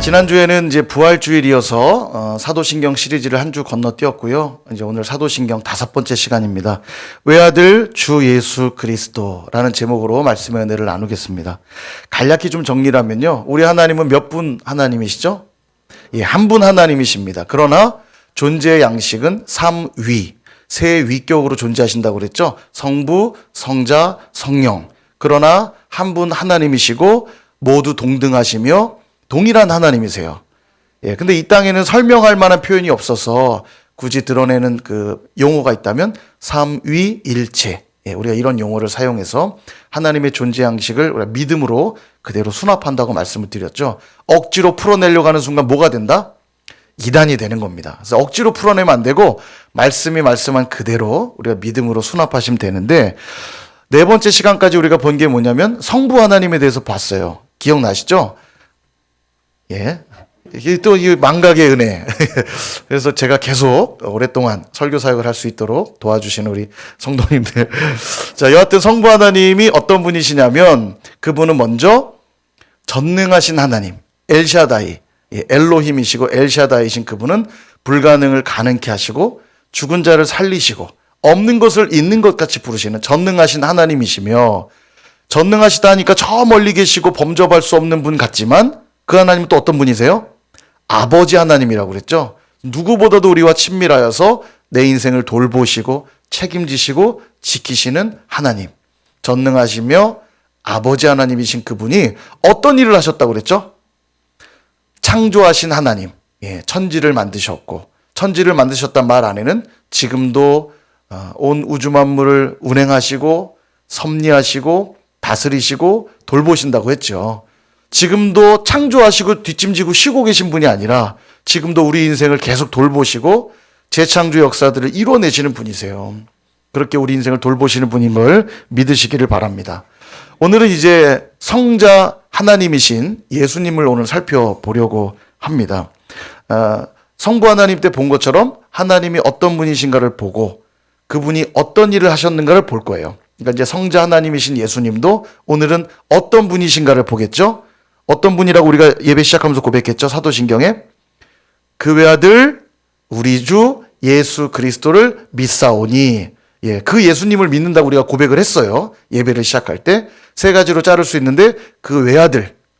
지난주에는 이제 부활주일이어서 사도신경 시리즈를 한 주 건너뛰었고요. 이제 오늘 사도신경 5번째 시간입니다. 외아들 주 예수 그리스도라는 제목으로 말씀의 은혜를 나누겠습니다. 간략히 좀 정리를 하면요. 우리 하나님은 몇 분 하나님이시죠? 예, 한 분 하나님이십니다. 그러나 존재의 양식은 삼위, 세 위격으로 존재하신다고 그랬죠. 성부, 성자, 성령. 그러나 한 분 하나님이시고 모두 동등하시며 동일한 하나님이세요. 예, 근데 이 땅에는 설명할 만한 표현이 없어서 굳이 드러내는 그 용어가 있다면 삼위일체. 예, 우리가 이런 용어를 사용해서 하나님의 존재 양식을 우리가 믿음으로 그대로 수납한다고 말씀을 드렸죠. 억지로 풀어내려고 하는 순간 뭐가 된다? 이단이 되는 겁니다. 그래서 억지로 풀어내면 안 되고 말씀이 말씀한 그대로 우리가 믿음으로 수납하시면 되는데, 네 번째 시간까지 우리가 본 게 뭐냐면 성부 하나님에 대해서 봤어요. 기억나시죠? 예. 이게 또 이 망각의 은혜. 그래서 제가 계속 오랫동안 설교 사역을 할 수 있도록 도와주시는 우리 성도님들. 자, 여하튼 성부 하나님이 어떤 분이시냐면 그분은 먼저 전능하신 하나님, 엘샤다이, 엘로힘이시고 엘샤다이신 그분은 불가능을 가능케 하시고 죽은 자를 살리시고 없는 것을 있는 것 같이 부르시는 전능하신 하나님이시며, 전능하시다 하니까 저 멀리 계시고 범접할 수 없는 분 같지만 그 하나님은 또 어떤 분이세요? 아버지 하나님이라고 그랬죠. 누구보다도 우리와 친밀하여서 내 인생을 돌보시고 책임지시고 지키시는 하나님, 전능하시며 아버지 하나님이신 그분이 어떤 일을 하셨다고 그랬죠? 창조하신 하나님, 예, 천지를 만드셨고, 천지를 만드셨단 말 안에는 지금도 온 우주 만물을 운행하시고 섭리하시고 다스리시고 돌보신다고 했죠. 지금도 창조하시고 뒷짐지고 쉬고 계신 분이 아니라 지금도 우리 인생을 계속 돌보시고 재창조 역사들을 이뤄내시는 분이세요. 그렇게 우리 인생을 돌보시는 분인 걸 믿으시기를 바랍니다. 오늘은 이제 성자 하나님이신 예수님을 오늘 살펴보려고 합니다. 성부 하나님 때 본 것처럼 하나님이 어떤 분이신가를 보고 그분이 어떤 일을 하셨는가를 볼 거예요. 그러니까 이제 성자 하나님이신 예수님도 오늘은 어떤 분이신가를 보겠죠. 어떤 분이라고 우리가 예배 시작하면서 고백했죠. 사도신경에 그 외아들 우리 주 예수 그리스도를 믿사오니, 예, 그 예수님을 믿는다고 우리가 고백을 했어요. 예배를 시작할 때 세 가지로 자를 수 있는데 그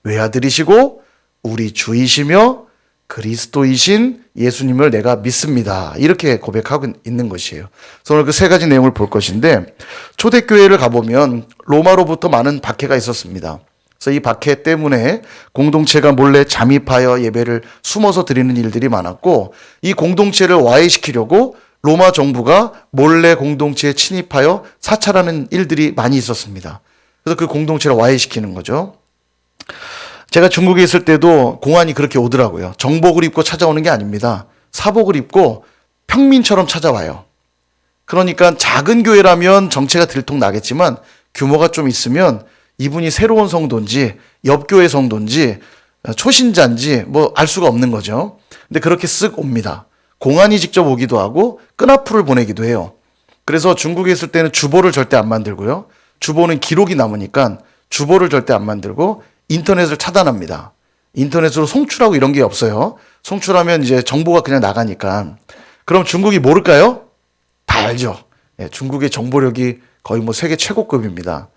외아들이시고 우리 주이시며 그리스도이신 예수님을 내가 믿습니다. 이렇게 고백하고 있는 것이에요. 그래서 오늘 그 세 가지 내용을 볼 것인데, 초대교회를 가보면 로마로부터 많은 박해가 있었습니다. 그래서 이 박해 때문에 공동체가 몰래 잠입하여 예배를 숨어서 드리는 일들이 많았고, 이 공동체를 와해시키려고 로마 정부가 몰래 공동체에 침입하여 사찰하는 일들이 많이 있었습니다. 그래서 그 공동체를 와해시키는 거죠. 제가 중국에 있을 때도 공안이 그렇게 오더라고요. 정복을 입고 찾아오는 게 아닙니다. 사복을 입고 평민처럼 찾아와요. 그러니까 작은 교회라면 정체가 들통나겠지만 규모가 좀 있으면 이분이 새로운 성도인지 옆 교회 성도인지 초신자인지 뭐 알 수가 없는 거죠. 근데 그렇게 쓱 옵니다. 공안이 직접 오기도 하고 끈앞풀을 보내기도 해요. 그래서 중국에 있을 때는 주보를 절대 안 만들고요. 주보는 기록이 남으니까 주보를 절대 안 만들고 인터넷을 차단합니다. 인터넷으로 송출하고 이런 게 없어요. 송출하면 이제 정보가 그냥 나가니까. 그럼 중국이 모를까요? 다 알죠. 예, 중국의 정보력이 거의 뭐 세계 최고급입니다.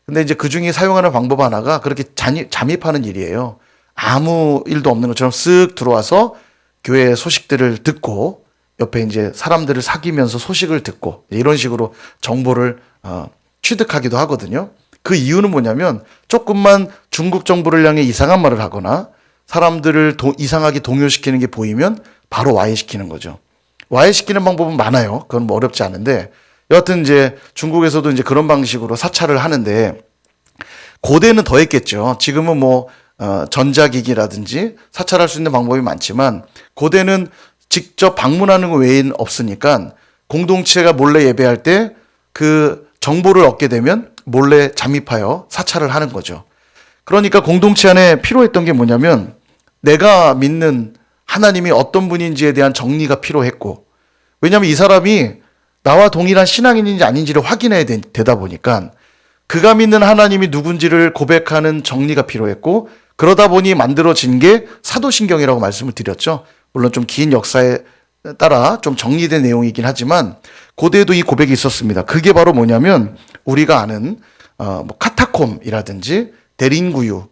근데 이제 그 중에 사용하는 방법 하나가 그렇게 잠입하는 일이에요. 아무 일도 없는 것처럼 쓱 들어와서 교회 소식들을 듣고 옆에 이제 사람들을 사귀면서 소식을 듣고 이런 식으로 정보를 취득하기도 하거든요. 그 이유는 뭐냐면 조금만 중국 정부를 향해 이상한 말을 하거나 사람들을 이상하게 동요시키는 게 보이면 바로 와해시키는 거죠. 와해시키는 방법은 많아요. 그건 뭐 어렵지 않은데, 여하튼 이제 중국에서도 이제 그런 방식으로 사찰을 하는데, 고대는 더 했겠죠. 지금은 뭐 전자기기라든지 사찰할 수 있는 방법이 많지만 고대는 직접 방문하는 것 외에는 없으니까 공동체가 몰래 예배할 때 그 정보를 얻게 되면 몰래 잠입하여 사찰을 하는 거죠. 그러니까 공동체 안에 필요했던 게 뭐냐면 내가 믿는 하나님이 어떤 분인지에 대한 정리가 필요했고, 왜냐하면 이 사람이 나와 동일한 신앙인인지 아닌지를 확인해야 되다 보니까 그가 믿는 하나님이 누군지를 고백하는 정리가 필요했고, 그러다 보니 만들어진 게 사도신경이라고 말씀을 드렸죠. 물론 좀 긴 역사에 따라 좀 정리된 내용이긴 하지만 고대에도 이 고백이 있었습니다. 그게 바로 뭐냐면 우리가 아는 카타콤이라든지 대린구유,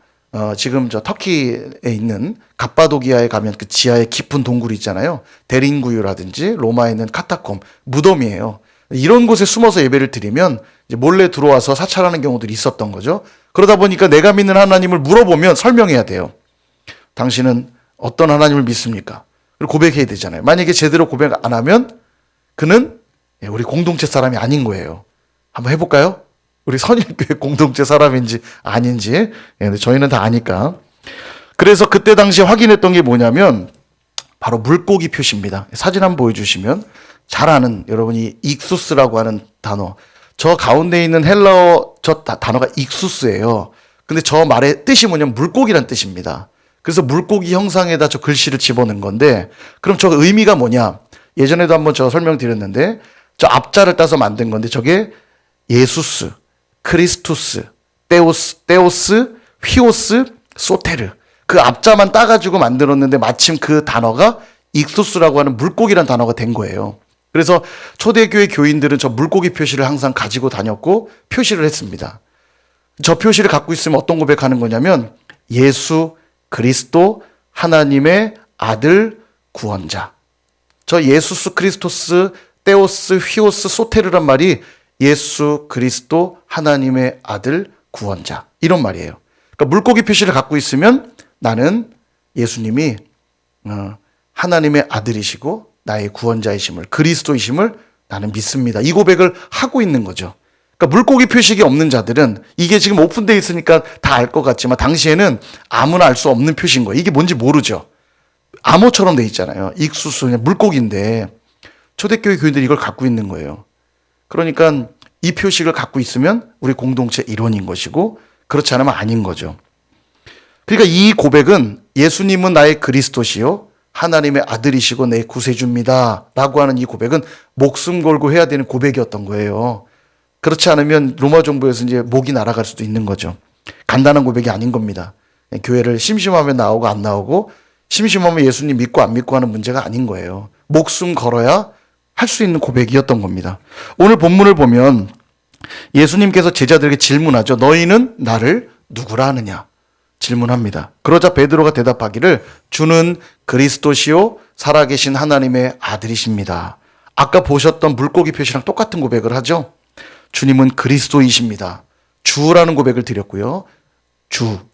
지금 저 터키에 있는 갑바도기아에 가면 그 지하에 깊은 동굴이 있잖아요. 대린구유라든지 로마에 있는 카타콤, 무덤이에요. 이런 곳에 숨어서 예배를 드리면 이제 몰래 들어와서 사찰하는 경우들이 있었던 거죠. 그러다 보니까 내가 믿는 하나님을 물어보면 설명해야 돼요. 당신은 어떤 하나님을 믿습니까? 그리고 고백해야 되잖아요. 만약에 제대로 고백 안 하면 그는 우리 공동체 사람이 아닌 거예요. 한번 해볼까요? 우리 선일교회 공동체 사람인지 아닌지. 근데 저희는 다 아니까. 그래서 그때 당시에 확인했던 게 뭐냐면 바로 물고기 표시입니다. 사진 한번 보여주시면 잘 아는 여러분이 익수스라고 하는 단어. 저 가운데 있는 헬라어 저 단어가 익수스예요. 근데 저 말의 뜻이 뭐냐면 물고기란 뜻입니다. 그래서 물고기 형상에다 저 글씨를 집어넣은 건데 그럼 저 의미가 뭐냐? 예전에도 한번 저 설명드렸는데 저 앞자를 따서 만든 건데 저게 예수스, 크리스투스, 테오스, 휘오스, 소테르 그 앞자만 따가지고 만들었는데 마침 그 단어가 익수스라고 하는 물고기란 단어가 된 거예요. 그래서 초대교회 교인들은 저 물고기 표시를 항상 가지고 다녔고 표시를 했습니다. 저 표시를 갖고 있으면 어떤 고백하는 거냐면 예수 그리스도 하나님의 아들 구원자. 저 예수스 크리스토스 테오스 휘오스 소테르란 말이 예수 그리스도 하나님의 아들 구원자 이런 말이에요. 그러니까 물고기 표시를 갖고 있으면 나는 예수님이 하나님의 아들이시고 나의 구원자이심을 그리스도이심을 나는 믿습니다. 이 고백을 하고 있는 거죠. 그러니까 물고기 표식이 없는 자들은 이게 지금 오픈되어 있으니까 다 알 것 같지만 당시에는 아무나 알 수 없는 표시인 거예요. 이게 뭔지 모르죠. 암호처럼 돼 있잖아요. 익수수 그냥 물고기인데 초대교회 교인들이 이걸 갖고 있는 거예요. 그러니까 이 표식을 갖고 있으면 우리 공동체 일원인 것이고 그렇지 않으면 아닌 거죠. 그러니까 이 고백은 예수님은 나의 그리스도시요 하나님의 아들이시고 내 구세주입니다 라고 하는 이 고백은 목숨 걸고 해야 되는 고백이었던 거예요. 그렇지 않으면 로마 정부에서 이제 목이 날아갈 수도 있는 거죠. 간단한 고백이 아닌 겁니다. 교회를 심심하면 나오고 안 나오고 심심하면 예수님 믿고 안 믿고 하는 문제가 아닌 거예요. 목숨 걸어야 할 수 있는 고백이었던 겁니다. 오늘 본문을 보면 예수님께서 제자들에게 질문하죠. 너희는 나를 누구라 하느냐? 질문합니다. 그러자 베드로가 대답하기를 주는 그리스도시요 살아계신 하나님의 아들이십니다. 아까 보셨던 물고기 표시랑 똑같은 고백을 하죠. 주님은 그리스도이십니다. 주라는 고백을 드렸고요.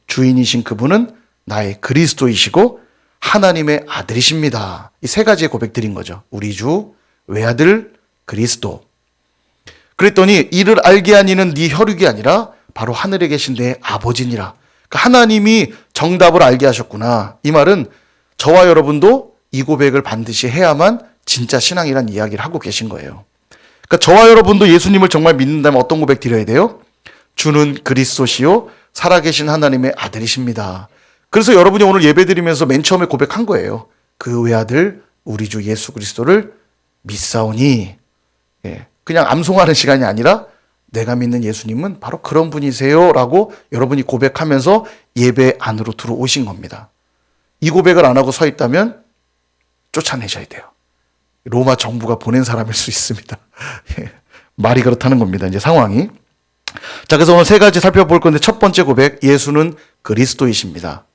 주인이신 그분은 나의 그리스도이시고 하나님의 아들이십니다. 이 세 가지의 고백 드린 거죠. 우리 주, 외아들, 그리스도. 그랬더니 이를 알게 한 이는 네 혈육이 아니라 바로 하늘에 계신 내 아버지니라. 그러니까 하나님이 정답을 알게 하셨구나. 이 말은 저와 여러분도 이 고백을 반드시 해야만 진짜 신앙이란 이야기를 하고 계신 거예요. 그러니까 저와 여러분도 예수님을 정말 믿는다면 어떤 고백 드려야 돼요? 주는 그리스도시요 살아계신 하나님의 아들이십니다. 그래서 여러분이 오늘 예배드리면서 맨 처음에 고백한 거예요. 그 외아들 우리 주 예수 그리스도를 믿사오니. 그냥 암송하는 시간이 아니라 내가 믿는 예수님은 바로 그런 분이세요 라고 여러분이 고백하면서 예배 안으로 들어오신 겁니다. 이 고백을 안 하고 서 있다면 쫓아내셔야 돼요. 로마 정부가 보낸 사람일 수 있습니다. 말이 그렇다는 겁니다. 이제 상황이. 자, 그래서 오늘 세 가지 살펴볼 건데 첫 번째 고백, 예수는 그리스도이십니다.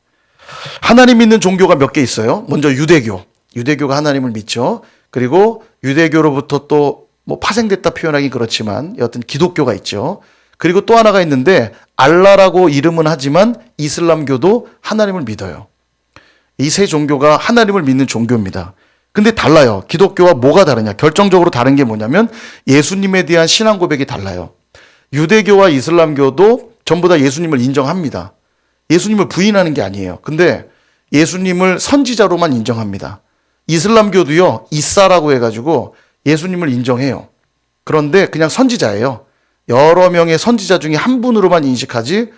하나님 믿는 종교가 몇 개 있어요. 먼저 유대교. 유대교가 하나님을 믿죠. 그리고 유대교로부터 또 뭐 파생됐다 표현하기 그렇지만 여하튼 기독교가 있죠. 그리고 또 하나가 있는데 알라라고 이름은 하지만 이슬람교도 하나님을 믿어요. 이 세 종교가 하나님을 믿는 종교입니다. 근데 달라요. 기독교와 뭐가 다르냐? 결정적으로 다른 게 뭐냐면 예수님에 대한 신앙 고백이 달라요. 유대교와 이슬람교도 전부 다 예수님을 인정합니다. 예수님을 부인하는 게 아니에요. 근데 예수님을 선지자로만 인정합니다. 이슬람교도요, 이사라고 해가지고 예수님을 인정해요. 그런데 그냥 선지자예요. 여러 명의 선지자 중에 한 분으로만 인식하지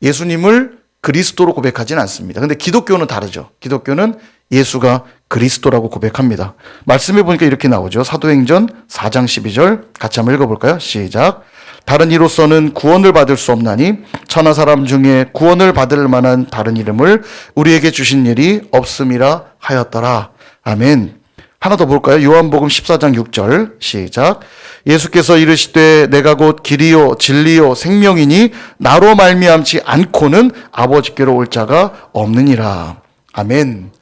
예수님을 그리스도로 고백하지는 않습니다. 근데 기독교는 다르죠. 기독교는 예수가 그리스도라고 고백합니다. 말씀해 보니까 이렇게 나오죠. 사도행전 4장 12절 같이 한번 읽어볼까요? 시작. 다른 이로서는 구원을 받을 수 없나니 천하 사람 중에 구원을 받을 만한 다른 이름을 우리에게 주신 일이 없음이라 하였더라. 아멘. 하나 더 볼까요? 요한복음 14장 6절 시작. 예수께서 이르시되 내가 곧 길이요 진리요 생명이니 나로 말미암지 않고는 아버지께로 올 자가 없느니라. 아멘.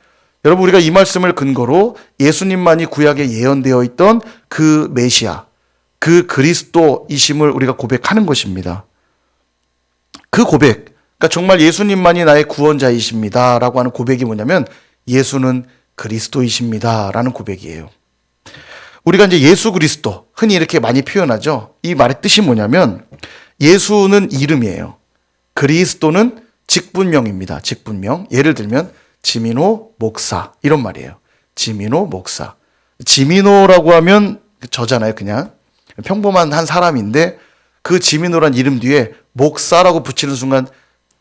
여러분, 우리가 이 말씀을 근거로 예수님만이 구약에 예언되어 있던 그 메시아, 그 그리스도이심을 우리가 고백하는 것입니다. 그 고백, 그러니까 정말 예수님만이 나의 구원자이십니다 라고 하는 고백이 뭐냐면 예수는 그리스도이십니다 라는 고백이에요. 우리가 이제 예수 그리스도, 흔히 이렇게 많이 표현하죠. 이 말의 뜻이 뭐냐면 예수는 이름이에요. 그리스도는 직분명입니다. 직분명. 예를 들면 지민호 목사 이런 말이에요. 지민호 목사. 지민호라고 하면 저잖아요. 그냥 평범한 한 사람인데 그 지민호란 이름 뒤에 목사라고 붙이는 순간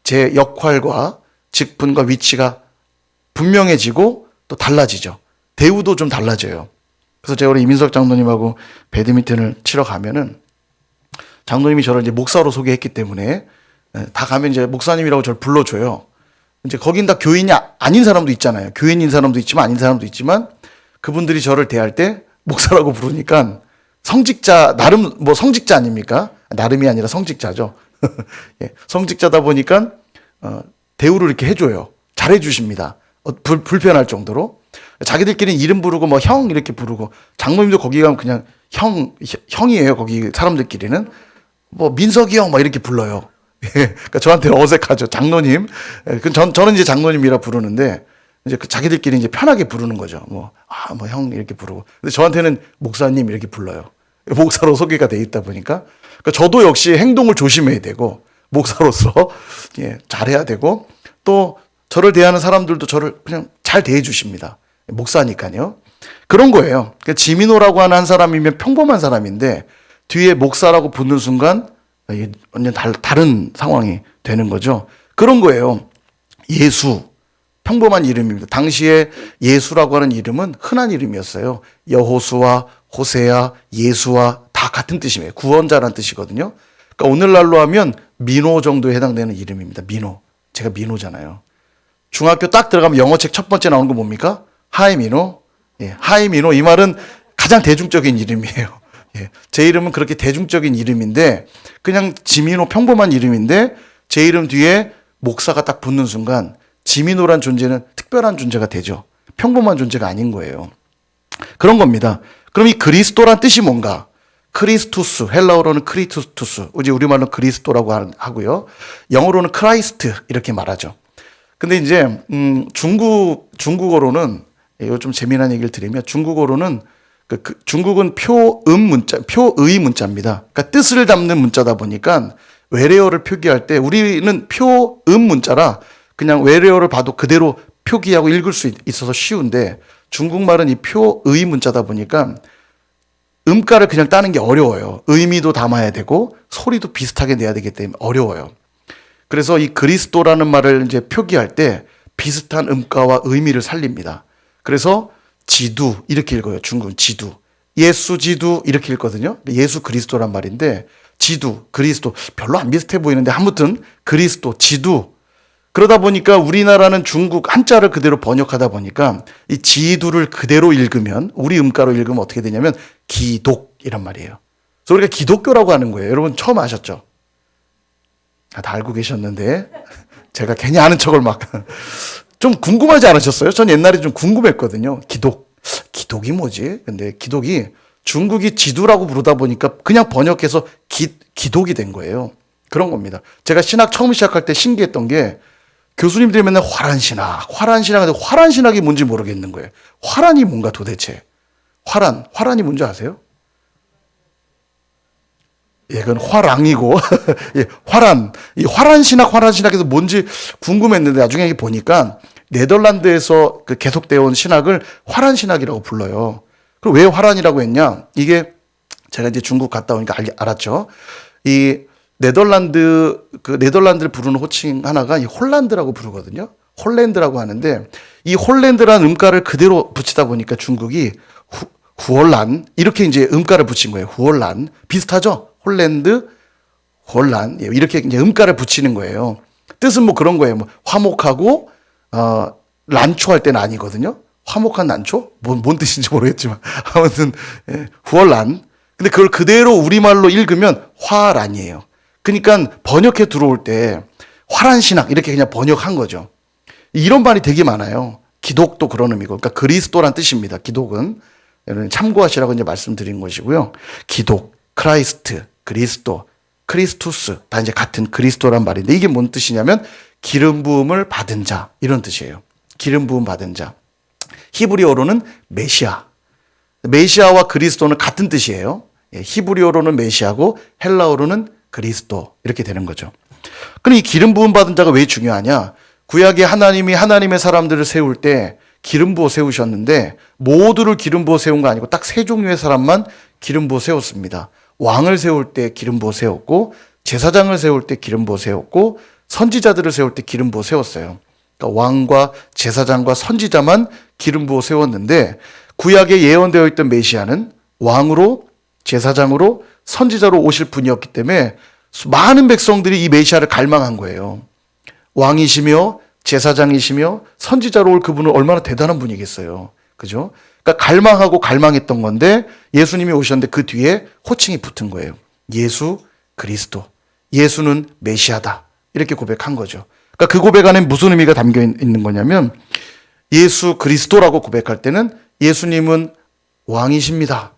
제 역할과 직분과 위치가 분명해지고 또 달라지죠. 대우도 좀 달라져요. 그래서 제가 우리 이민석 장로님하고 배드민턴을 치러 가면은 장로님이 저를 이제 목사로 소개했기 때문에 다 가면 이제 목사님이라고 저를 불러줘요. 이제 거긴 다 교인이 아닌 사람도 있잖아요. 교인인 사람도 있지만 아닌 사람도 있지만 그분들이 저를 대할 때 목사라고 부르니까 성직자, 나름 뭐 성직자 아닙니까? 나름이 아니라 성직자죠. 예, 성직자다 보니까 대우를 이렇게 해줘요. 잘해주십니다. 불편할 정도로. 자기들끼리는 이름 부르고 뭐 형 이렇게 부르고 장로님도 거기 가면 그냥 형이에요. 거기 사람들끼리는 뭐 민석이 형 막 이렇게 불러요. 예, 그러니까 저한테는 어색하죠. 장로님. 예, 저는 이제 장로님이라 부르는데 이제 그 자기들끼리 이제 편하게 부르는 거죠. 뭐 형 이렇게 부르고. 근데 저한테는 목사님 이렇게 불러요. 목사로 소개가 돼 있다 보니까. 그러니까 저도 역시 행동을 조심해야 되고 목사로서 예, 잘해야 되고 또 저를 대하는 사람들도 저를 그냥 잘 대해 주십니다. 목사니까요. 그런 거예요. 그러니까 지민호라고 하는 한 사람이면 평범한 사람인데 뒤에 목사라고 붙는 순간 완전 다른 상황이 되는 거죠. 그런 거예요. 예수. 평범한 이름입니다. 당시에 예수라고 하는 이름은 흔한 이름이었어요. 여호수아, 호세아, 예수와 다 같은 뜻이에요. 구원자라는 뜻이거든요. 그러니까 오늘날로 하면 민호 정도에 해당되는 이름입니다. 민호. 제가 민호잖아요. 중학교 딱 들어가면 영어책 첫 번째 나오는 거 뭡니까? 하이 민호. 예, 하이 민호. 이 말은 가장 대중적인 이름이에요. 예, 제 이름은 그렇게 대중적인 이름인데 그냥 지민호 평범한 이름인데 제 이름 뒤에 목사가 딱 붙는 순간 지민호란 존재는 특별한 존재가 되죠. 평범한 존재가 아닌 거예요. 그런 겁니다. 그럼 이 그리스도란 뜻이 뭔가? 크리스투스, 헬라어로는 크리스투스, 이제 우리말로 그리스도라고 하고요. 영어로는 크라이스트 이렇게 말하죠. 근데 이제 중국어로는 이거 좀 재미난 얘기를 드리면 중국어로는 중국은 표의 문자입니다. 그러니까 뜻을 담는 문자다 보니까 외래어를 표기할 때 우리는 표음 문자라 그냥 외래어를 봐도 그대로 표기하고 읽을 수 있어서 쉬운데 중국말은 이 표의 문자다 보니까 음가를 그냥 따는 게 어려워요. 의미도 담아야 되고 소리도 비슷하게 내야 되기 때문에 어려워요. 그래서 이 그리스도라는 말을 이제 표기할 때 비슷한 음가와 의미를 살립니다. 그래서 지두 이렇게 읽어요. 중국은 지두. 예수 지두 이렇게 읽거든요. 예수 그리스도란 말인데 지두, 그리스도 별로 안 비슷해 보이는데 아무튼 그리스도, 지두. 그러다 보니까 우리나라는 중국 한자를 그대로 번역하다 보니까 이 지두를 그대로 읽으면 우리 음가로 읽으면 어떻게 되냐면 기독이란 말이에요. 그래서 우리가 기독교라고 하는 거예요. 여러분 처음 아셨죠? 다 알고 계셨는데 제가 괜히 아는 척을 막 좀 궁금하지 않으셨어요? 전 옛날에 좀 궁금했거든요. 기독이 뭐지? 근데 기독이 중국이 지두라고 부르다 보니까 그냥 번역해서 기독이 된 거예요. 그런 겁니다. 제가 신학 처음 시작할 때 신기했던 게 교수님들이 맨날 화란신학이 뭔지 모르겠는 거예요. 화란이 뭔가 도대체. 화란이 뭔지 아세요? 예, 그건 화랑이고, 예, 이 화란신학에서 뭔지 궁금했는데 나중에 보니까 네덜란드에서 계속되어 온 신학을 화란신학이라고 불러요. 그럼 왜 화란이라고 했냐? 이게 제가 이제 중국 갔다 오니까 알았죠. 이 네덜란드를 부르는 호칭 하나가 이 홀란드라고 부르거든요. 홀랜드라고 하는데 이 홀랜드라는 음가를 그대로 붙이다 보니까 중국이 후올란 이렇게 이제 음가를 붙인 거예요. 후올란 비슷하죠? 홀랜드, 혼란 이렇게 이제 음가를 붙이는 거예요. 뜻은 뭐 그런 거예요. 뭐 화목하고 난초할 때는 아니거든요. 화목한 난초? 뭔 뜻인지 모르겠지만 아무튼 후얼란. 근데 그걸 그대로 우리말로 읽으면 화란이에요. 그러니까 번역해 들어올 때 화란 신학 이렇게 그냥 번역한 거죠. 이런 말이 되게 많아요. 기독도 그런 의미고, 그러니까 그리스도란 뜻입니다. 기독은 참고하시라고 이제 말씀드린 것이고요. 기독, 크라이스트, 그리스도, 크리스투스 다 이제 같은 그리스도란 말인데 이게 뭔 뜻이냐면 기름 부음을 받은 자 이런 뜻이에요. 기름 부음 받은 자. 히브리어로는 메시아. 메시아와 그리스도는 같은 뜻이에요. 히브리어로는 메시아고 헬라어로는 그리스도 이렇게 되는 거죠. 그럼 이 기름 부음 받은 자가 왜 중요하냐? 구약에 하나님이 하나님의 사람들을 세울 때 기름 부어 세우셨는데 모두를 기름 부어 세운 거 아니고 딱 세 종류의 사람만 기름 부어 세웠습니다. 왕을 세울 때 기름 부어 세웠고 제사장을 세울 때 기름 부어 세웠고 선지자들을 세울 때 기름 부어 세웠어요. 그러니까 왕과 제사장과 선지자만 기름 부어 세웠는데 구약에 예언되어 있던 메시아는 왕으로 제사장으로 선지자로 오실 분이었기 때문에 많은 백성들이 이 메시아를 갈망한 거예요. 왕이시며 제사장이시며 선지자로 올 그분은 얼마나 대단한 분이겠어요. 그죠? 그러니까 갈망하고 갈망했던 건데 예수님이 오셨는데 그 뒤에 호칭이 붙은 거예요. 예수 그리스도. 예수는 메시아다. 이렇게 고백한 거죠. 그러니까 그 고백 안에 무슨 의미가 담겨 있는 거냐면 예수 그리스도라고 고백할 때는 예수님은 왕이십니다.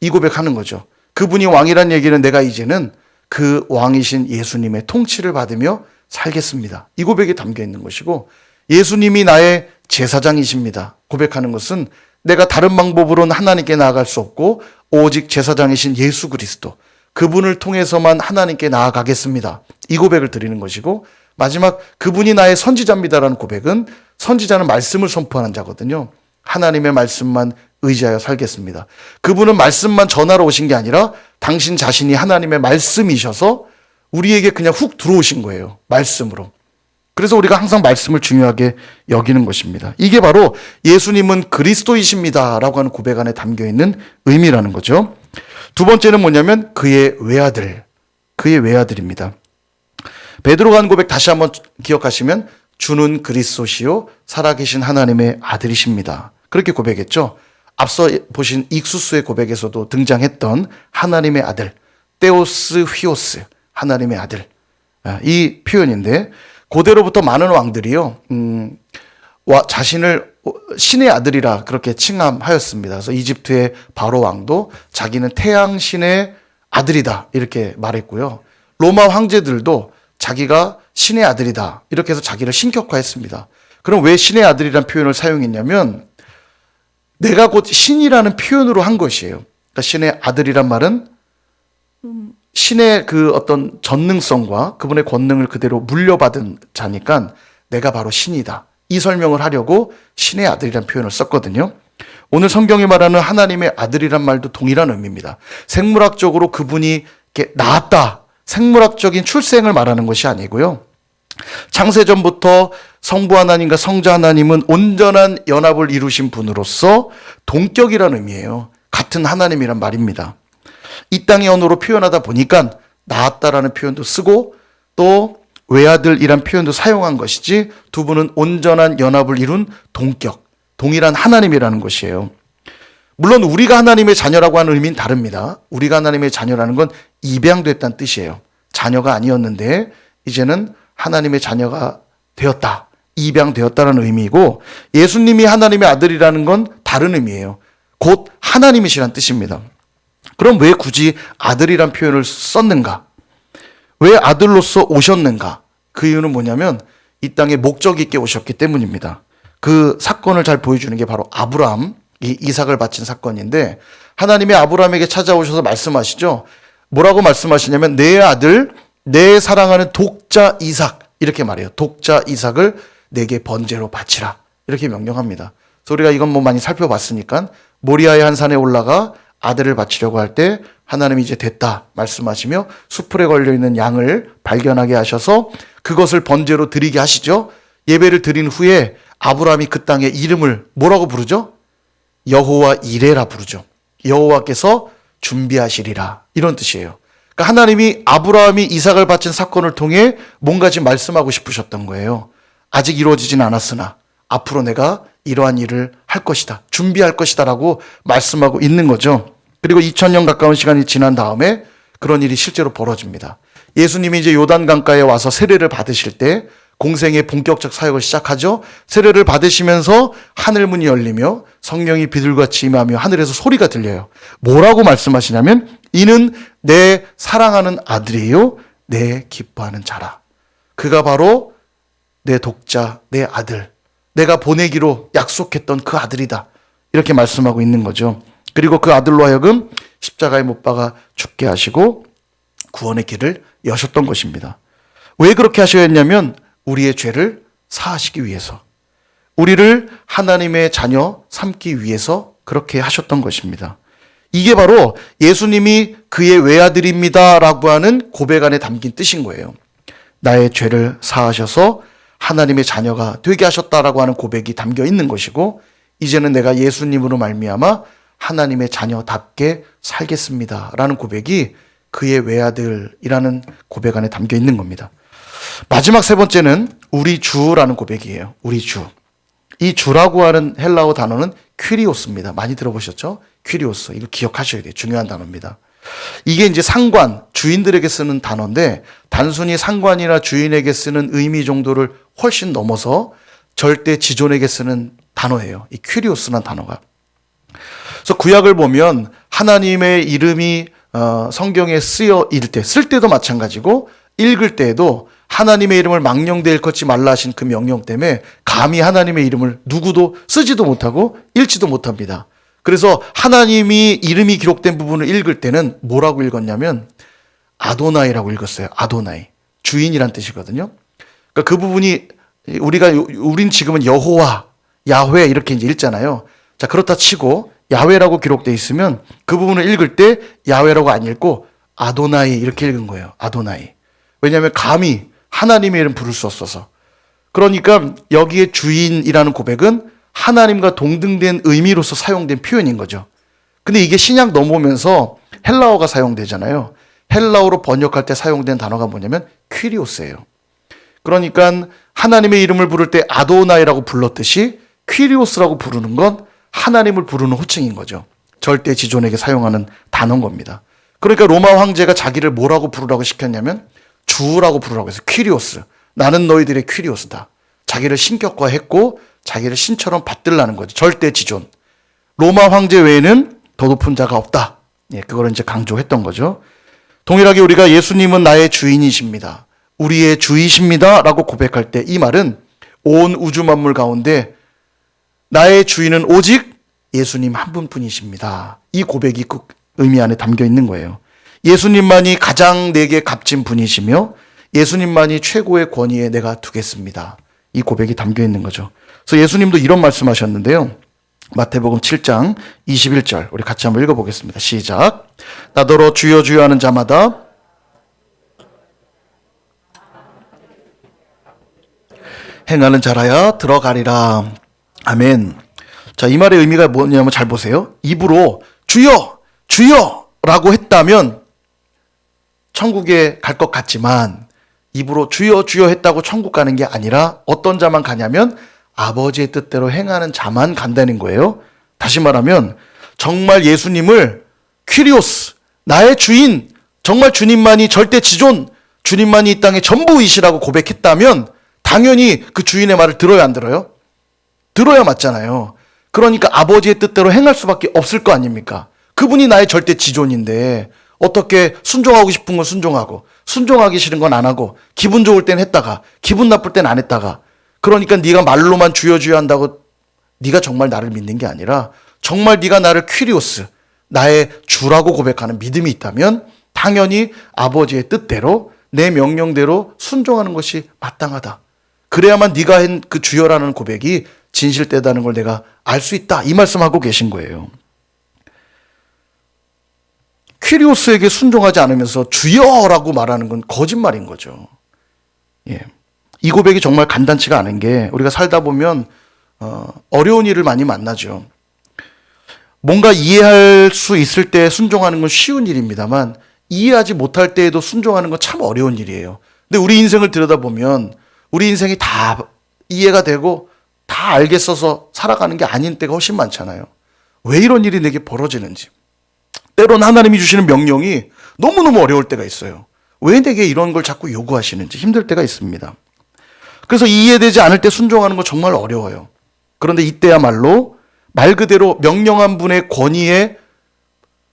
이 고백하는 거죠. 그분이 왕이란 얘기는 내가 이제는 그 왕이신 예수님의 통치를 받으며 살겠습니다. 이 고백이 담겨 있는 것이고 예수님이 나의 제사장이십니다. 고백하는 것은 내가 다른 방법으로는 하나님께 나아갈 수 없고 오직 제사장이신 예수 그리스도 그분을 통해서만 하나님께 나아가겠습니다. 이 고백을 드리는 것이고 마지막 그분이 나의 선지자입니다라는 고백은 선지자는 말씀을 선포하는 자거든요. 하나님의 말씀만 의지하여 살겠습니다. 그분은 말씀만 전하러 오신 게 아니라 당신 자신이 하나님의 말씀이셔서 우리에게 그냥 훅 들어오신 거예요. 말씀으로. 그래서 우리가 항상 말씀을 중요하게 여기는 것입니다. 이게 바로 예수님은 그리스도이십니다 라고 하는 고백 안에 담겨있는 의미라는 거죠. 두 번째는 뭐냐면 그의 외아들, 그의 외아들입니다. 베드로가 한 고백 다시 한번 기억하시면 주는 그리스도시요 살아계신 하나님의 아들이십니다. 그렇게 고백했죠. 앞서 보신 익수수의 고백에서도 등장했던 하나님의 아들, 테오스 휘오스, 하나님의 아들. 이 표현인데 고대로부터 많은 왕들이요. 자신을 신의 아들이라 그렇게 칭함하였습니다. 그래서 이집트의 바로 왕도 자기는 태양신의 아들이다 이렇게 말했고요. 로마 황제들도 자기가 신의 아들이다 이렇게 해서 자기를 신격화했습니다. 그럼 왜 신의 아들이라는 표현을 사용했냐면 내가 곧 신이라는 표현으로 한 것이에요. 그러니까 신의 아들이란 말은 신의 그 어떤 전능성과 그분의 권능을 그대로 물려받은 자니까 내가 바로 신이다. 이 설명을 하려고 신의 아들이라는 표현을 썼거든요. 오늘 성경이 말하는 하나님의 아들이란 말도 동일한 의미입니다. 생물학적으로 그분이 이렇게 낳았다. 생물학적인 출생을 말하는 것이 아니고요. 창세전부터 성부 하나님과 성자 하나님은 온전한 연합을 이루신 분으로서 동격이라는 의미예요. 같은 하나님이란 말입니다. 이 땅의 언어로 표현하다 보니까 낳았다라는 표현도 쓰고 또 외아들이란 표현도 사용한 것이지 두 분은 온전한 연합을 이룬 동격, 동일한 하나님이라는 것이에요. 물론 우리가 하나님의 자녀라고 하는 의미는 다릅니다. 우리가 하나님의 자녀라는 건 입양됐다는 뜻이에요. 자녀가 아니었는데 이제는 하나님의 자녀가 되었다. 입양되었다는 의미이고 예수님이 하나님의 아들이라는 건 다른 의미예요. 곧 하나님이시란 뜻입니다. 그럼 왜 굳이 아들이란 표현을 썼는가? 왜 아들로서 오셨는가? 그 이유는 뭐냐면 이 땅에 목적 있게 오셨기 때문입니다. 그 사건을 잘 보여주는 게 바로 아브라함, 이삭을 바친 사건인데 하나님이 아브라함에게 찾아오셔서 말씀하시죠. 뭐라고 말씀하시냐면 내 아들, 내 사랑하는 독자 이삭 이렇게 말해요. 독자 이삭을 내게 번제로 바치라 이렇게 명령합니다. 그래서 우리가 이건 뭐 많이 살펴봤으니까 모리아의 한 산에 올라가 아들을 바치려고 할 때 하나님이 이제 됐다 말씀하시며 수풀에 걸려있는 양을 발견하게 하셔서 그것을 번제로 드리게 하시죠. 예배를 드린 후에 아브라함이 그 땅의 이름을 뭐라고 부르죠? 여호와 이레라 부르죠. 여호와께서 준비하시리라 이런 뜻이에요. 그러니까 하나님이 아브라함이 이삭을 바친 사건을 통해 뭔가 지금 말씀하고 싶으셨던 거예요. 아직 이루어지진 않았으나 앞으로 내가 이러한 일을 할 것이다. 준비할 것이다 라고 말씀하고 있는 거죠. 그리고 2000년 가까운 시간이 지난 다음에 그런 일이 실제로 벌어집니다. 예수님이 이제 요단강가에 와서 세례를 받으실 때 공생의 본격적 사역을 시작하죠. 세례를 받으시면서 하늘문이 열리며 성령이 비둘같이 임하며 하늘에서 소리가 들려요. 뭐라고 말씀하시냐면 이는 내 사랑하는 아들이요 내 기뻐하는 자라. 그가 바로 내 독자, 내 아들, 내가 보내기로 약속했던 그 아들이다. 이렇게 말씀하고 있는 거죠. 그리고 그 아들로 하여금 십자가에 못 박아 죽게 하시고 구원의 길을 여셨던 것입니다. 왜 그렇게 하셔야 했냐면 우리의 죄를 사하시기 위해서, 우리를 하나님의 자녀 삼기 위해서 그렇게 하셨던 것입니다. 이게 바로 예수님이 그의 외아들입니다 라고 하는 고백 안에 담긴 뜻인 거예요. 나의 죄를 사하셔서 하나님의 자녀가 되게 하셨다라고 하는 고백이 담겨 있는 것이고, 이제는 내가 예수님으로 말미암아 하나님의 자녀답게 살겠습니다 라는 고백이 그의 외아들이라는 고백 안에 담겨 있는 겁니다. 마지막 세 번째는 우리 주라는 고백이에요. 우리 주. 이 주라고 하는 헬라어 단어는 퀴리오스입니다. 많이 들어보셨죠? 퀴리오스. 이거 기억하셔야 돼요. 중요한 단어입니다. 이게 이제 상관, 주인들에게 쓰는 단어인데 단순히 상관이나 주인에게 쓰는 의미 정도를 훨씬 넘어서 절대 지존에게 쓰는 단어예요. 이 퀴리오스라는 단어가. 그래서 구약을 보면 하나님의 이름이 성경에 쓰여 있을 때, 쓸 때도 마찬가지고 읽을 때에도 하나님의 이름을 망령되이 일컫지 말라 하신 그 명령 때문에 감히 하나님의 이름을 누구도 쓰지도 못하고 읽지도 못합니다. 그래서 하나님이 이름이 기록된 부분을 읽을 때는 뭐라고 읽었냐면 아도나이라고 읽었어요. 아도나이. 주인이란 뜻이거든요. 그러니까 그 부분이 우린 지금은 여호와, 야훼 이렇게 이제 읽잖아요. 자, 그렇다 치고 야훼라고 기록되어 있으면 그 부분을 읽을 때 야훼라고 안 읽고 아도나이 이렇게 읽은 거예요. 아도나이. 왜냐하면 감히 하나님의 이름 부를 수 없어서. 그러니까 여기에 주인이라는 고백은 하나님과 동등된 의미로서 사용된 표현인 거죠. 근데 이게 신약 넘어오면서 헬라어가 사용되잖아요. 헬라어로 번역할 때 사용된 단어가 뭐냐면 퀴리오스예요. 그러니까 하나님의 이름을 부를 때 아도나이라고 불렀듯이 퀴리오스라고 부르는 건 하나님을 부르는 호칭인 거죠. 절대 지존에게 사용하는 단어인 겁니다. 그러니까 로마 황제가 자기를 뭐라고 부르라고 시켰냐면 주라고 부르라고 해서 퀴리오스. 나는 너희들의 퀴리오스다. 자기를 신격화했고 자기를 신처럼 받들라는 거죠. 절대 지존. 로마 황제 외에는 더 높은 자가 없다. 예, 그걸 이제 강조했던 거죠. 동일하게 우리가 예수님은 나의 주인이십니다. 우리의 주이십니다. 라고 고백할 때 이 말은 온 우주 만물 가운데 나의 주인은 오직 예수님 한 분뿐이십니다. 이 고백이 그 의미 안에 담겨 있는 거예요. 예수님만이 가장 내게 값진 분이시며 예수님만이 최고의 권위에 내가 두겠습니다. 이 고백이 담겨 있는 거죠. 그래서 예수님도 이런 말씀하셨는데요. 마태복음 7장 21절 우리 같이 한번 읽어보겠습니다. 시작. 나더러 주여 주여 하는 자마다 행하는 자라야 들어가리라. 아멘. 자, 이 말의 의미가 뭐냐면 잘 보세요. 입으로 주여 주여 라고 했다면 천국에 갈 것 같지만 입으로 주여 주여 했다고 천국 가는 게 아니라 어떤 자만 가냐면 아버지의 뜻대로 행하는 자만 간다는 거예요. 다시 말하면 정말 예수님을 퀴리오스, 나의 주인, 정말 주님만이 절대 지존, 주님만이 이 땅의 전부이시라고 고백했다면 당연히 그 주인의 말을 들어야 안 들어요? 들어야 맞잖아요. 그러니까 아버지의 뜻대로 행할 수밖에 없을 거 아닙니까? 그분이 나의 절대 지존인데 어떻게 순종하고 싶은 건 순종하고 순종하기 싫은 건 안 하고 기분 좋을 땐 했다가 기분 나쁠 땐 안 했다가 그러니까 네가 말로만 주여 주여 한다고 네가 정말 나를 믿는 게 아니라 정말 네가 나를 퀴리오스, 나의 주라고 고백하는 믿음이 있다면 당연히 아버지의 뜻대로 내 명령대로 순종하는 것이 마땅하다. 그래야만 네가 한 그 주여라는 고백이 진실되다는 걸 내가 알 수 있다. 이 말씀하고 계신 거예요. 퀴리오스에게 순종하지 않으면서 주여라고 말하는 건 거짓말인 거죠. 예. 이 고백이 정말 간단치가 않은 게 우리가 살다 보면 어려운 일을 많이 만나죠. 뭔가 이해할 수 있을 때 순종하는 건 쉬운 일입니다만 이해하지 못할 때에도 순종하는 건 참 어려운 일이에요. 근데 우리 인생을 들여다보면 우리 인생이 다 이해가 되고 다 알겠어서 살아가는 게 아닌 때가 훨씬 많잖아요. 왜 이런 일이 내게 벌어지는지. 때론 하나님이 주시는 명령이 너무너무 어려울 때가 있어요. 왜 내게 이런 걸 자꾸 요구하시는지 힘들 때가 있습니다. 그래서 이해되지 않을 때 순종하는 거 정말 어려워요. 그런데 이때야말로 말 그대로 명령한 분의 권위에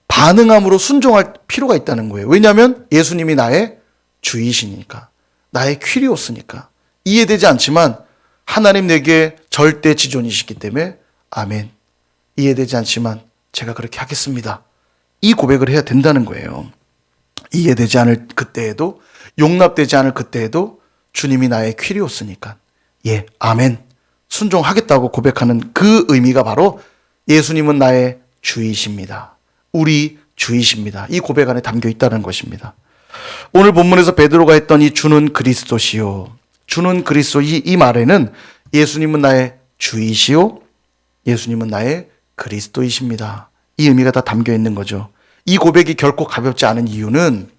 반응함으로 순종할 필요가 있다는 거예요. 왜냐하면 예수님이 나의 주이시니까, 나의 퀴리오스니까. 이해되지 않지만 하나님 내게 절대 지존이시기 때문에 아멘. 이해되지 않지만 제가 그렇게 하겠습니다. 이 고백을 해야 된다는 거예요. 이해되지 않을 그때에도, 용납되지 않을 그때에도 주님이 나의 퀴리오스니까 예, 아멘. 순종하겠다고 고백하는 그 의미가 바로 예수님은 나의 주이십니다. 우리 주이십니다. 이 고백 안에 담겨 있다는 것입니다. 오늘 본문에서 베드로가 했던 이 주는 그리스도시요. 주는 그리스도 이 말에는 예수님은 나의 주이시요. 예수님은 나의 그리스도이십니다. 이 의미가 다 담겨 있는 거죠. 이 고백이 결코 가볍지 않은 이유는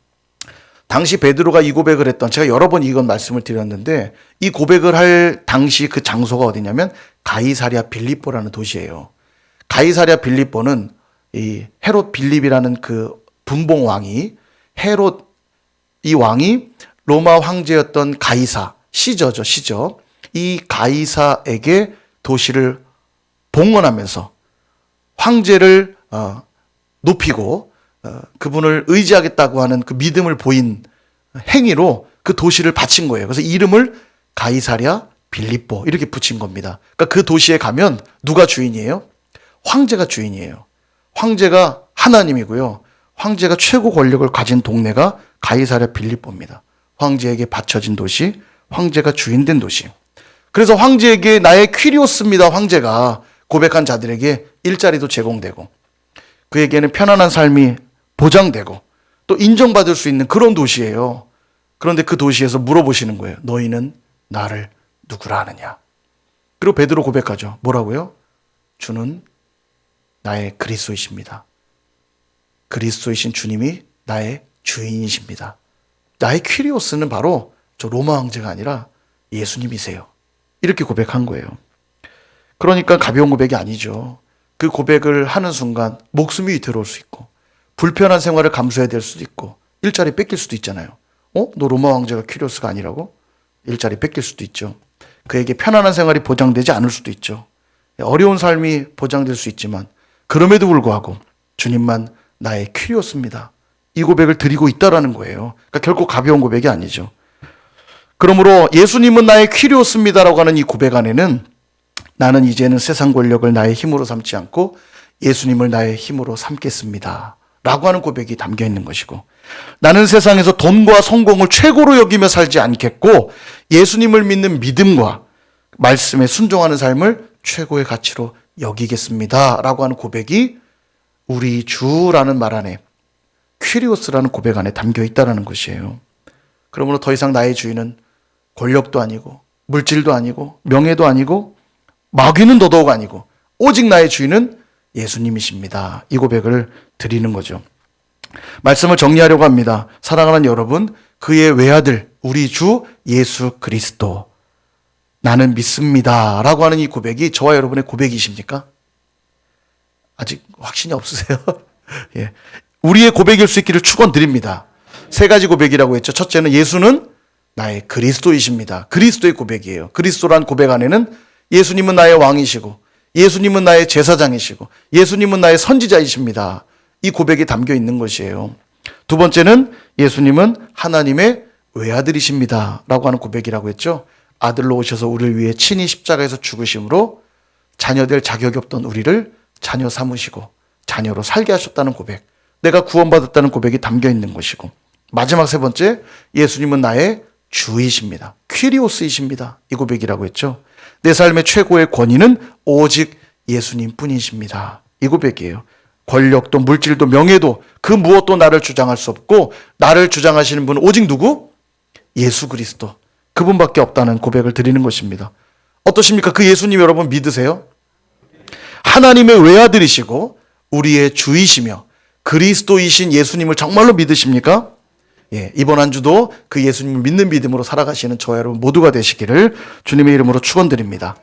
당시 베드로가 이 고백을 했던, 제가 여러 번 이건 말씀을 드렸는데 이 고백을 할 당시 그 장소가 어디냐면 가이사랴 빌립보라는 도시예요. 가이사랴 빌립보는 이 헤롯 빌립이라는 그 분봉 왕이, 헤롯 이 왕이 로마 황제였던 가이사, 시저죠, 시저. 이 가이사에게 도시를 봉헌하면서 황제를 높이고 그분을 의지하겠다고 하는 그 믿음을 보인 행위로 그 도시를 바친 거예요. 그래서 이름을 가이사랴 빌립보 이렇게 붙인 겁니다. 그러니까 그 도시에 가면 누가 주인이에요? 황제가 주인이에요. 황제가 하나님이고요. 황제가 최고 권력을 가진 동네가 가이사랴 빌립보입니다. 황제에게 바쳐진 도시, 황제가 주인된 도시. 그래서 황제에게 나의 퀴리오스입니다. 황제가 고백한 자들에게 일자리도 제공되고 그에게는 편안한 삶이 보장되고 또 인정받을 수 있는 그런 도시예요. 그런데 그 도시에서 물어보시는 거예요. 너희는 나를 누구라 하느냐? 그리고 베드로 고백하죠. 뭐라고요? 주는 나의 그리스도이십니다. 그리스도이신 주님이 나의 주인이십니다. 나의 퀴리오스는 바로 저 로마 황제가 아니라 예수님이세요. 이렇게 고백한 거예요. 그러니까 가벼운 고백이 아니죠. 그 고백을 하는 순간 목숨이 위태로울 수 있고 불편한 생활을 감수해야 될 수도 있고 일자리 뺏길 수도 있잖아요. 너 로마 황제가 퀴리오스가 아니라고? 일자리 뺏길 수도 있죠. 그에게 편안한 생활이 보장되지 않을 수도 있죠. 어려운 삶이 보장될 수 있지만 그럼에도 불구하고 주님만 나의 퀴리오스입니다. 이 고백을 드리고 있다라는 거예요. 그러니까 결코 가벼운 고백이 아니죠. 그러므로 예수님은 나의 퀴리오스입니다라고 하는 이 고백 안에는 나는 이제는 세상 권력을 나의 힘으로 삼지 않고 예수님을 나의 힘으로 삼겠습니다. 라고 하는 고백이 담겨 있는 것이고 나는 세상에서 돈과 성공을 최고로 여기며 살지 않겠고 예수님을 믿는 믿음과 말씀에 순종하는 삶을 최고의 가치로 여기겠습니다. 라고 하는 고백이 우리 주라는 말 안에 퀴리오스라는 고백 안에 담겨 있다는 것이에요. 그러므로 더 이상 나의 주인은 권력도 아니고 물질도 아니고 명예도 아니고 마귀는 더더욱 아니고 오직 나의 주인은 예수님이십니다. 이 고백을 드리는 거죠. 말씀을 정리하려고 합니다. 사랑하는 여러분, 그의 외아들 우리 주 예수 그리스도 나는 믿습니다 라고 하는 이 고백이 저와 여러분의 고백이십니까? 아직 확신이 없으세요? 예. 우리의 고백일 수 있기를 축원드립니다. 세 가지 고백이라고 했죠. 첫째는 예수는 나의 그리스도이십니다. 그리스도의 고백이에요. 그리스도란 고백 안에는 예수님은 나의 왕이시고 예수님은 나의 제사장이시고 예수님은 나의 선지자이십니다. 이 고백이 담겨 있는 것이에요. 두 번째는 예수님은 하나님의 외아들이십니다 라고 하는 고백이라고 했죠. 아들로 오셔서 우리를 위해 친히 십자가에서 죽으심으로 자녀될 자격이 없던 우리를 자녀 삼으시고 자녀로 살게 하셨다는 고백, 내가 구원받았다는 고백이 담겨 있는 것이고 마지막 세 번째, 예수님은 나의 주이십니다. 퀴리오스이십니다. 이 고백이라고 했죠. 내 삶의 최고의 권위는 오직 예수님 뿐이십니다. 이 고백이에요. 권력도 물질도 명예도 그 무엇도 나를 주장할 수 없고 나를 주장하시는 분은 오직 누구? 예수 그리스도. 그분밖에 없다는 고백을 드리는 것입니다. 어떠십니까? 그 예수님 여러분 믿으세요? 하나님의 외아들이시고 우리의 주이시며 그리스도이신 예수님을 정말로 믿으십니까? 예, 이번 한 주도 그 예수님을 믿는 믿음으로 살아가시는 저와 여러분 모두가 되시기를 주님의 이름으로 축원드립니다.